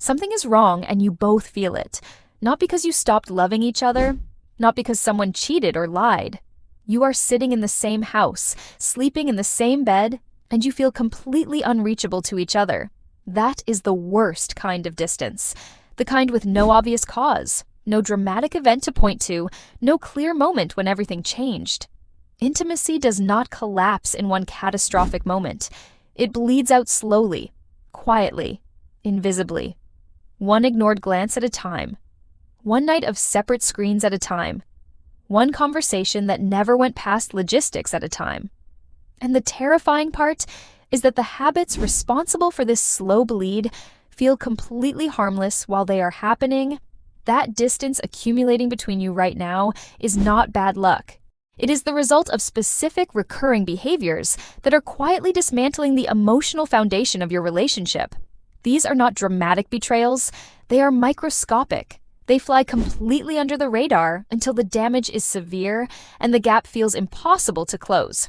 Something is wrong and you both feel it. Not because you stopped loving each other, not because someone cheated or lied. You are sitting in the same house, sleeping in the same bed, and you feel completely unreachable to each other. That is the worst kind of distance. The kind with no obvious cause, no dramatic event to point to, no clear moment when everything changed. Intimacy does not collapse in one catastrophic moment. It bleeds out slowly, quietly, invisibly. One ignored glance at a time. One night of separate screens at a time. One conversation that never went past logistics at a time. And the terrifying part is that the habits responsible for this slow bleed feel completely harmless while they are happening. That distance accumulating between you right now is not bad luck. It is the result of specific recurring behaviors that are quietly dismantling the emotional foundation of your relationship. These are not dramatic betrayals, they are microscopic. They fly completely under the radar until the damage is severe and the gap feels impossible to close.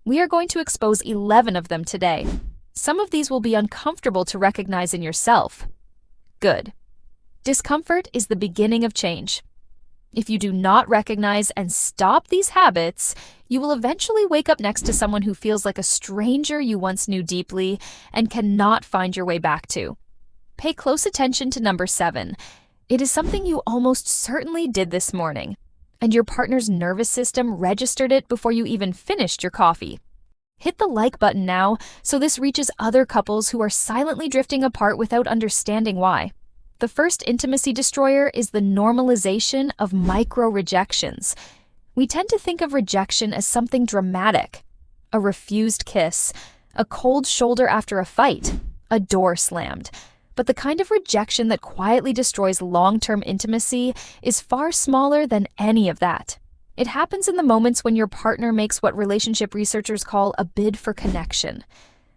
We are going to expose 11 of them today. Some of these will be uncomfortable to recognize in yourself. Good. Discomfort is the beginning of change. If you do not recognize and stop these habits, you will eventually wake up next to someone who feels like a stranger you once knew deeply and cannot find your way back to. Pay close attention to number 7. It is something you almost certainly did this morning, and your partner's nervous system registered it before you even finished your coffee. Hit the like button now so this reaches other couples who are silently drifting apart without understanding why. The first intimacy destroyer is the normalization of micro-rejections. We tend to think of rejection as something dramatic. A refused kiss, a cold shoulder after a fight, a door slammed. But the kind of rejection that quietly destroys long-term intimacy is far smaller than any of that. It happens in the moments when your partner makes what relationship researchers call a bid for connection.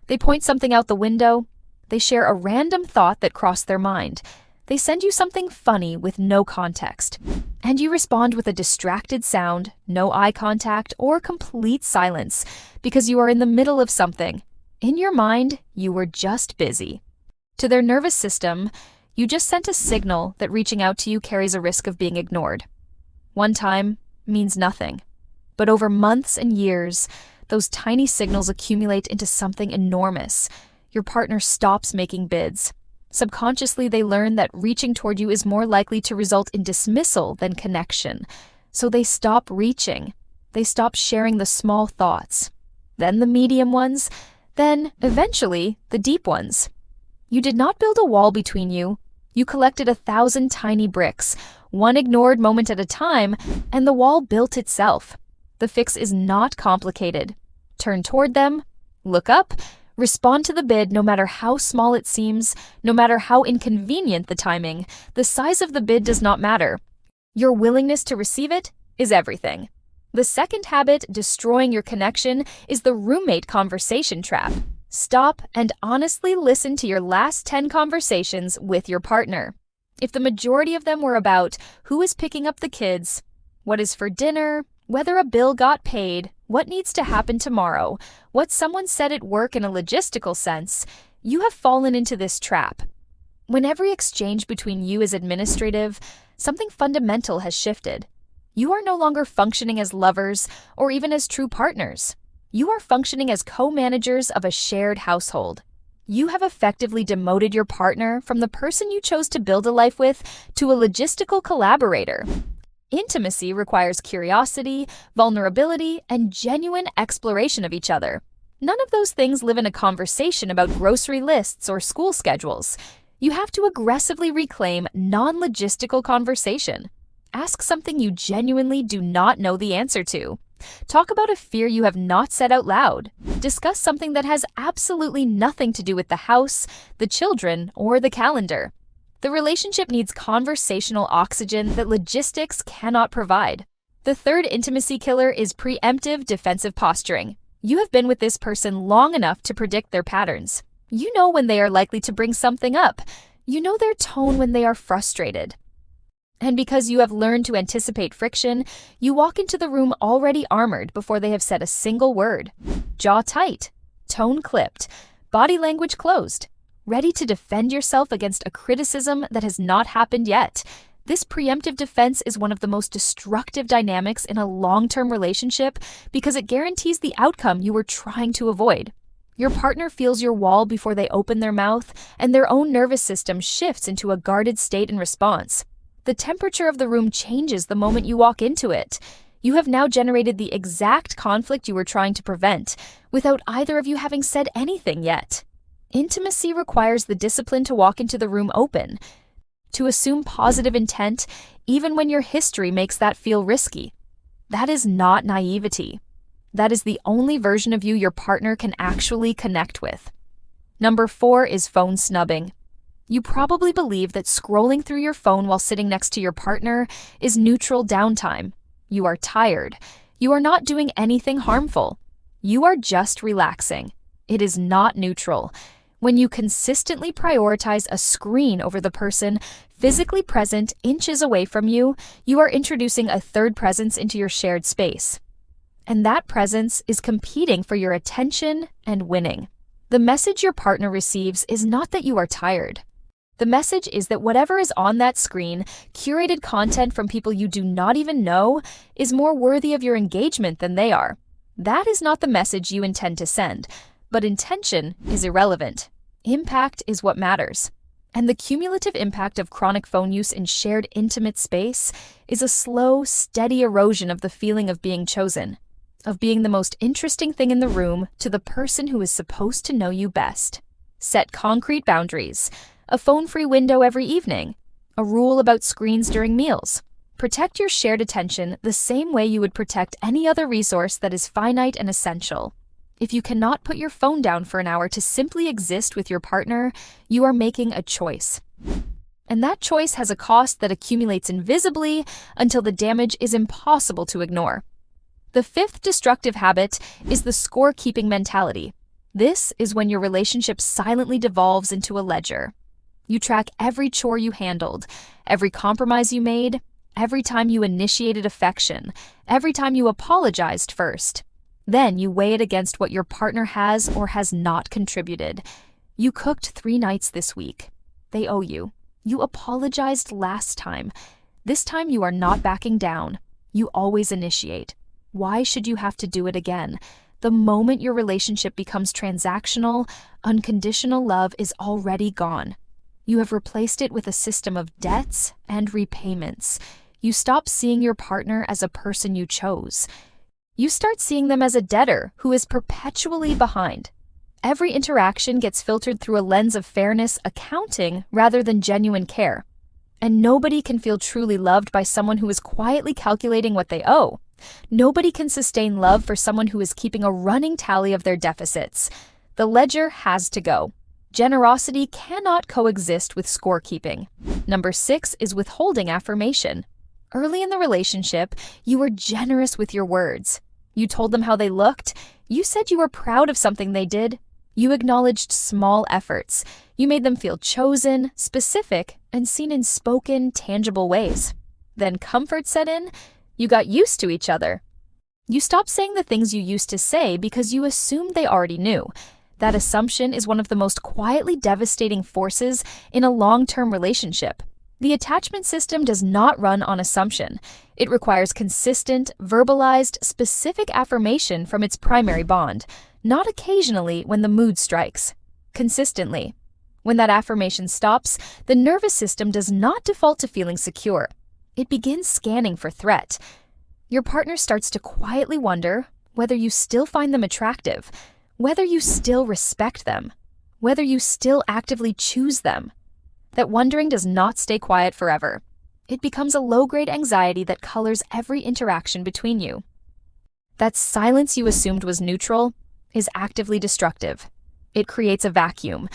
They point something out the window. They share a random thought that crossed their mind. They send you something funny with no context. And you respond with a distracted sound, no eye contact, or complete silence because you are in the middle of something. In your mind, you were just busy. To their nervous system, you just sent a signal that reaching out to you carries a risk of being ignored. One time means nothing. But over months and years, those tiny signals accumulate into something enormous. Your partner stops making bids. Subconsciously, they learn that reaching toward you is more likely to result in dismissal than connection. So they stop reaching. They stop sharing the small thoughts. Then the medium ones. Then, eventually, the deep ones. You did not build a wall between you. You collected 1,000 tiny bricks, one ignored moment at a time, and the wall built itself. The fix is not complicated. Turn toward them, look up, respond to the bid no matter how small it seems, no matter how inconvenient the timing. The size of the bid does not matter. Your willingness to receive it is everything. The second habit destroying your connection is the roommate conversation trap. Stop and honestly listen to your last 10 conversations with your partner. If the majority of them were about who is picking up the kids, what is for dinner, whether a bill got paid, what needs to happen tomorrow, what someone said at work in a logistical sense, you have fallen into this trap. When every exchange between you is administrative, something fundamental has shifted. You are no longer functioning as lovers or even as true partners. You are functioning as co-managers of a shared household. You have effectively demoted your partner from the person you chose to build a life with to a logistical collaborator. Intimacy requires curiosity, vulnerability, and genuine exploration of each other. None of those things live in a conversation about grocery lists or school schedules. You have to aggressively reclaim non-logistical conversation. Ask something you genuinely do not know the answer to. Talk about a fear you have not said out loud. Discuss something that has absolutely nothing to do with the house, the children, or the calendar. The relationship needs conversational oxygen that logistics cannot provide. The third intimacy killer is preemptive defensive posturing. You have been with this person long enough to predict their patterns. You know when they are likely to bring something up. You know their tone when they are frustrated. And because you have learned to anticipate friction, you walk into the room already armored before they have said a single word. Jaw tight, tone clipped, body language closed, ready to defend yourself against a criticism that has not happened yet. This preemptive defense is one of the most destructive dynamics in a long-term relationship because it guarantees the outcome you were trying to avoid. Your partner feels your wall before they open their mouth, and their own nervous system shifts into a guarded state in response. The temperature of the room changes the moment you walk into it. You have now generated the exact conflict you were trying to prevent, without either of you having said anything yet. Intimacy requires the discipline to walk into the room open, to assume positive intent even when your history makes that feel risky. That is not naivety. That is the only version of you your partner can actually connect with. Number 4 is phone snubbing. You probably believe that scrolling through your phone while sitting next to your partner is neutral downtime. You are tired. You are not doing anything harmful. You are just relaxing. It is not neutral. When you consistently prioritize a screen over the person physically present inches away from you, you are introducing a third presence into your shared space. And that presence is competing for your attention and winning. The message your partner receives is not that you are tired. The message is that whatever is on that screen, curated content from people you do not even know, is more worthy of your engagement than they are. That is not the message you intend to send. But intention is irrelevant. Impact is what matters. And the cumulative impact of chronic phone use in shared intimate space is a slow, steady erosion of the feeling of being chosen, of being the most interesting thing in the room to the person who is supposed to know you best. Set concrete boundaries. A phone-free window every evening. A rule about screens during meals. Protect your shared attention the same way you would protect any other resource that is finite and essential. If you cannot put your phone down for an hour to simply exist with your partner, you are making a choice. And that choice has a cost that accumulates invisibly until the damage is impossible to ignore. The 5th destructive habit is the score-keeping mentality. This is when your relationship silently devolves into a ledger. You track every chore you handled, every compromise you made, every time you initiated affection, every time you apologized first. Then you weigh it against what your partner has or has not contributed. You cooked 3 nights this week. They owe you. You apologized last time. This time you are not backing down. You always initiate. Why should you have to do it again? The moment your relationship becomes transactional, unconditional love is already gone. You have replaced it with a system of debts and repayments. You stop seeing your partner as a person you chose. You start seeing them as a debtor who is perpetually behind. Every interaction gets filtered through a lens of fairness, accounting, rather than genuine care. And nobody can feel truly loved by someone who is quietly calculating what they owe. Nobody can sustain love for someone who is keeping a running tally of their deficits. The ledger has to go. Generosity cannot coexist with scorekeeping. Number 6 is withholding affirmation. Early in the relationship, you were generous with your words. You told them how they looked. You said you were proud of something they did. You acknowledged small efforts. You made them feel chosen, specific, and seen in spoken, tangible ways. Then comfort set in. You got used to each other. You stopped saying the things you used to say because you assumed they already knew. That assumption is one of the most quietly devastating forces in a long-term relationship. The attachment system does not run on assumption. It requires consistent, verbalized, specific affirmation from its primary bond, not occasionally when the mood strikes. Consistently. When that affirmation stops, the nervous system does not default to feeling secure. It begins scanning for threat. Your partner starts to quietly wonder whether you still find them attractive, whether you still respect them, whether you still actively choose them. That wondering does not stay quiet forever. It becomes a low-grade anxiety that colors every interaction between you. That silence you assumed was neutral is actively destructive. It creates a vacuum.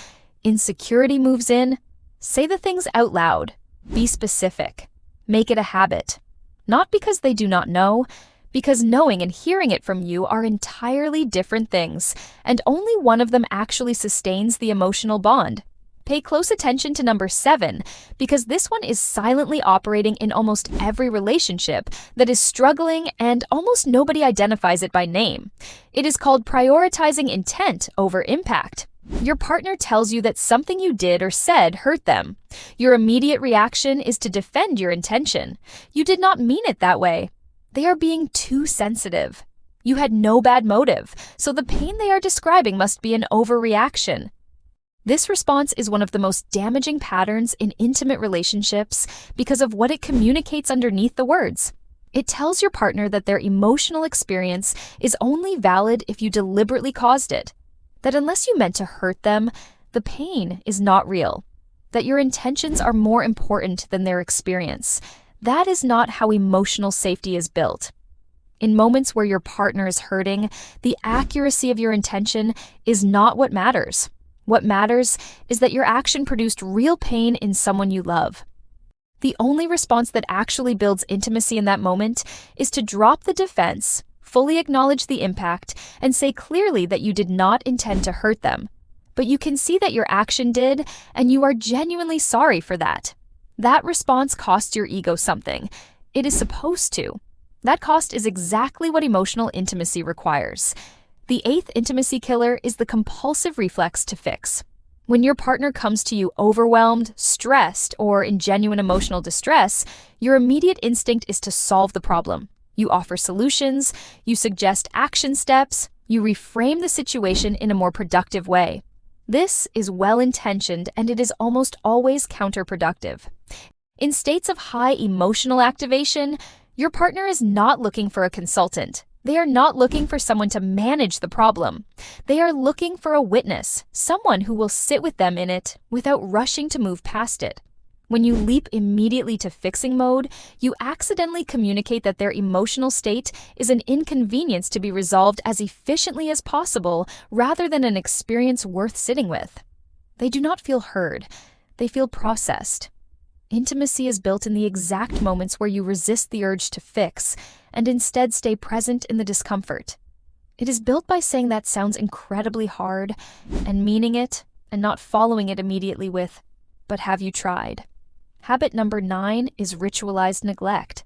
Insecurity moves in. Say the things out loud. Be specific. Make it a habit. Not because they do not know, because knowing and hearing it from you are entirely different things, and only one of them actually sustains the emotional bond. Pay close attention to number 7, because this one is silently operating in almost every relationship that is struggling and almost nobody identifies it by name. It is called prioritizing intent over impact. Your partner tells you that something you did or said hurt them. Your immediate reaction is to defend your intention. You did not mean it that way. They are being too sensitive. You had no bad motive, so the pain they are describing must be an overreaction. This response is one of the most damaging patterns in intimate relationships because of what it communicates underneath the words. It tells your partner that their emotional experience is only valid if you deliberately caused it, that unless you meant to hurt them, the pain is not real, that your intentions are more important than their experience. That is not how emotional safety is built. In moments where your partner is hurting, the accuracy of your intention is not what matters. What matters is that your action produced real pain in someone you love. The only response that actually builds intimacy in that moment is to drop the defense, fully acknowledge the impact, and say clearly that you did not intend to hurt them. But you can see that your action did, and you are genuinely sorry for that. That response costs your ego something. It is supposed to. That cost is exactly what emotional intimacy requires. The eighth intimacy killer is the compulsive reflex to fix. When your partner comes to you overwhelmed, stressed, or in genuine emotional distress, your immediate instinct is to solve the problem. You offer solutions, you suggest action steps, you reframe the situation in a more productive way. This is well-intentioned and it is almost always counterproductive. In states of high emotional activation, your partner is not looking for a consultant. They are not looking for someone to manage the problem. They are looking for a witness, someone who will sit with them in it without rushing to move past it. When you leap immediately to fixing mode, you accidentally communicate that their emotional state is an inconvenience to be resolved as efficiently as possible rather than an experience worth sitting with. They do not feel heard. They feel processed. Intimacy is built in the exact moments where you resist the urge to fix and instead stay present in the discomfort. It is built by saying that sounds incredibly hard and meaning it and not following it immediately with, "But have you tried?" Habit number 9 is ritualized neglect.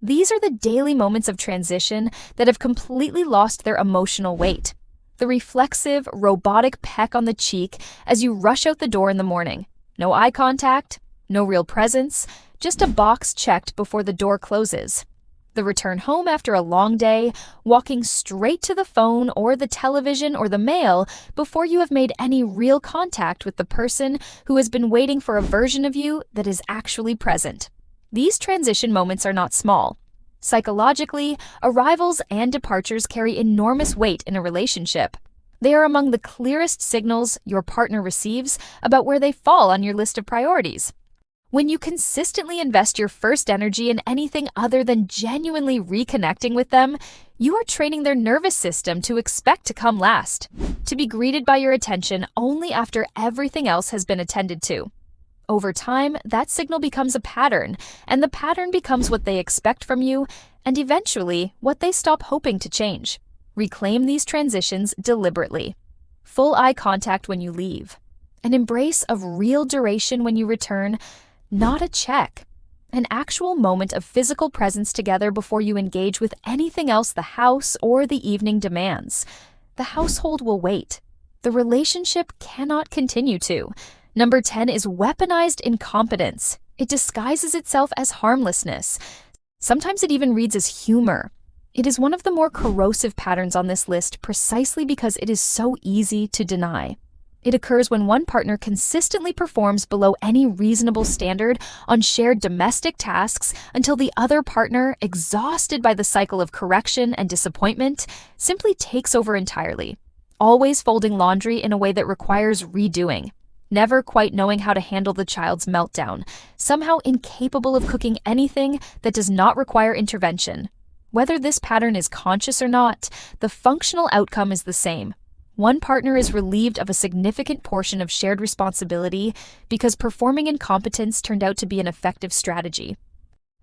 These are the daily moments of transition that have completely lost their emotional weight. The reflexive, robotic peck on the cheek as you rush out the door in the morning. No eye contact, no real presence, just a box checked before the door closes. The return home after a long day, walking straight to the phone or the television or the mail before you have made any real contact with the person who has been waiting for a version of you that is actually present. These transition moments are not small. Psychologically, arrivals and departures carry enormous weight in a relationship. They are among the clearest signals your partner receives about where they fall on your list of priorities. When you consistently invest your first energy in anything other than genuinely reconnecting with them, you are training their nervous system to expect to come last, to be greeted by your attention only after everything else has been attended to. Over time, that signal becomes a pattern, and the pattern becomes what they expect from you, and eventually, what they stop hoping to change. Reclaim these transitions deliberately. Full eye contact when you leave. An embrace of real duration when you return, not a check. An actual moment of physical presence together before you engage with anything else the house or the evening demands. The household will wait. The relationship cannot continue to. Number 10 is weaponized incompetence. It disguises itself as harmlessness. Sometimes it even reads as humor. It is one of the more corrosive patterns on this list precisely because it is so easy to deny. It occurs when one partner consistently performs below any reasonable standard on shared domestic tasks until the other partner, exhausted by the cycle of correction and disappointment, simply takes over entirely, always folding laundry in a way that requires redoing, never quite knowing how to handle the child's meltdown, somehow incapable of cooking anything that does not require intervention. Whether this pattern is conscious or not, the functional outcome is the same. One partner is relieved of a significant portion of shared responsibility because performing incompetence turned out to be an effective strategy.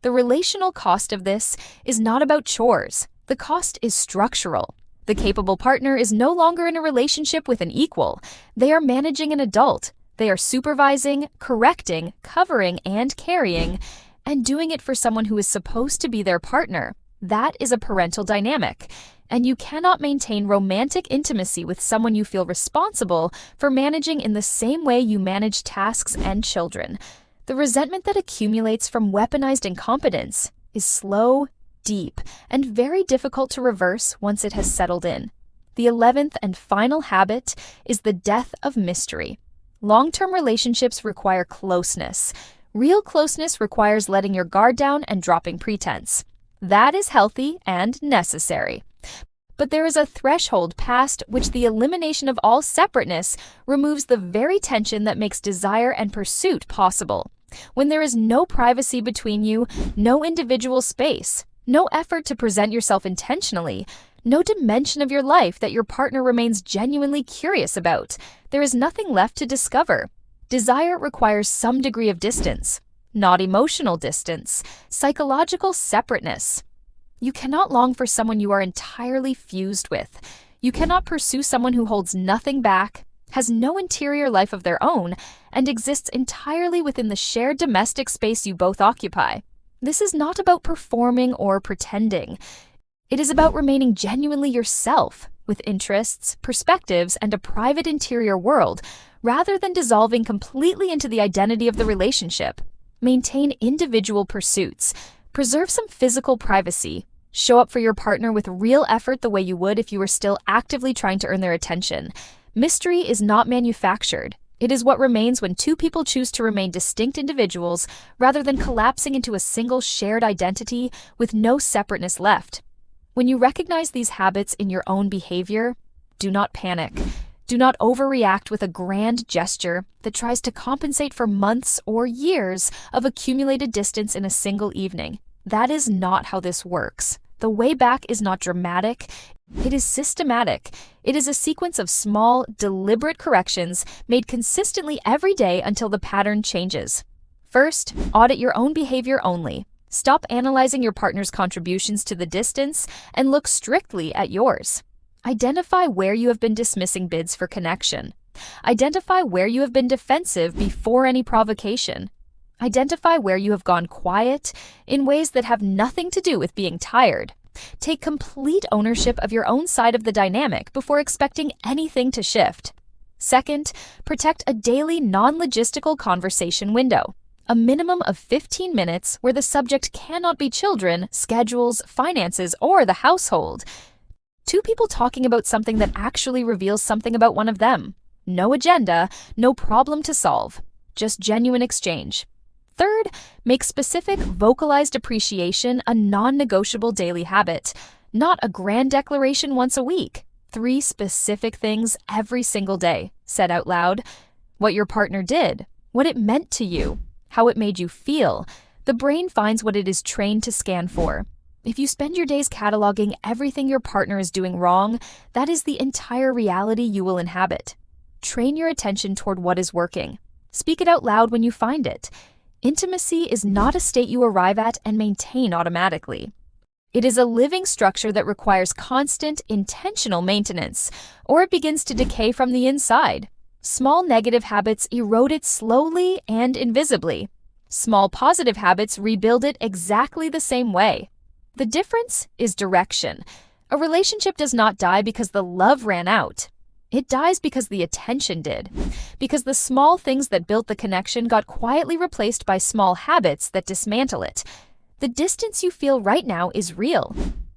The relational cost of this is not about chores. The cost is structural. The capable partner is no longer in a relationship with an equal. They are managing an adult. They are supervising, correcting, covering, and carrying, and doing it for someone who is supposed to be their partner. That is a parental dynamic. And you cannot maintain romantic intimacy with someone you feel responsible for managing in the same way you manage tasks and children. The resentment that accumulates from weaponized incompetence is slow, deep, and very difficult to reverse once it has settled in. The 11th and final habit is the death of mystery. Long-term relationships require closeness. Real closeness requires letting your guard down and dropping pretense. That is healthy and necessary. But there is a threshold past which the elimination of all separateness removes the very tension that makes desire and pursuit possible. When there is no privacy between you, no individual space, no effort to present yourself intentionally, no dimension of your life that your partner remains genuinely curious about, there is nothing left to discover. Desire requires some degree of distance, not emotional distance, psychological separateness. You cannot long for someone you are entirely fused with. You cannot pursue someone who holds nothing back, has no interior life of their own, and exists entirely within the shared domestic space you both occupy. This is not about performing or pretending. It is about remaining genuinely yourself, with interests, perspectives, and a private interior world, rather than dissolving completely into the identity of the relationship. Maintain individual pursuits. Preserve some physical privacy. Show up for your partner with real effort the way you would if you were still actively trying to earn their attention. Mystery is not manufactured. It is what remains when two people choose to remain distinct individuals rather than collapsing into a single shared identity with no separateness left. When you recognize these habits in your own behavior, do not panic. Do not overreact with a grand gesture that tries to compensate for months or years of accumulated distance in a single evening. That is not how this works. The way back is not dramatic. It is systematic. It is a sequence of small, deliberate corrections made consistently every day until the pattern changes. First, audit your own behavior only. Stop analyzing your partner's contributions to the distance and look strictly at yours. Identify where you have been dismissing bids for connection. Identify where you have been defensive before any provocation. Identify where you have gone quiet in ways that have nothing to do with being tired. Take complete ownership of your own side of the dynamic before expecting anything to shift. Second, protect a daily non-logistical conversation window. A minimum of 15 minutes where the subject cannot be children, schedules, finances, or the household. Two people talking about something that actually reveals something about one of them. No agenda, no problem to solve. Just genuine exchange. Third, make specific, vocalized appreciation a non-negotiable daily habit, not a grand declaration once a week. 3 specific things every single day, said out loud. What your partner did, what it meant to you, how it made you feel. The brain finds what it is trained to scan for. If you spend your days cataloging everything your partner is doing wrong, that is the entire reality you will inhabit. Train your attention toward what is working. Speak it out loud when you find it. Intimacy is not a state you arrive at and maintain automatically. It is a living structure that requires constant, intentional maintenance, or it begins to decay from the inside. Small negative habits erode it slowly and invisibly. Small positive habits rebuild it exactly the same way. The difference is direction. A relationship does not die because the love ran out. It dies because the attention did. Because the small things that built the connection got quietly replaced by small habits that dismantle it. The distance you feel right now is real,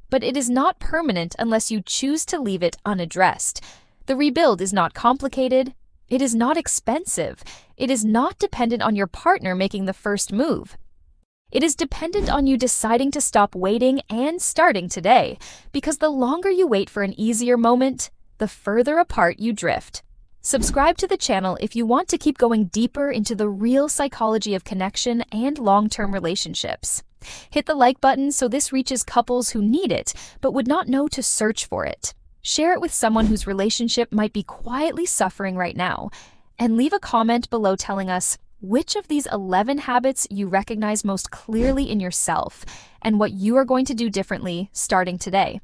but it is not permanent unless you choose to leave it unaddressed. The rebuild is not complicated. It is not expensive. It is not dependent on your partner making the first move. It is dependent on you deciding to stop waiting and starting today, because the longer you wait for an easier moment, the further apart you drift. Subscribe to the channel if you want to keep going deeper into the real psychology of connection and long-term relationships. Hit the like button so this reaches couples who need it but would not know to search for it. Share it with someone whose relationship might be quietly suffering right now. And leave a comment below telling us which of these 11 habits you recognize most clearly in yourself and what you are going to do differently starting today.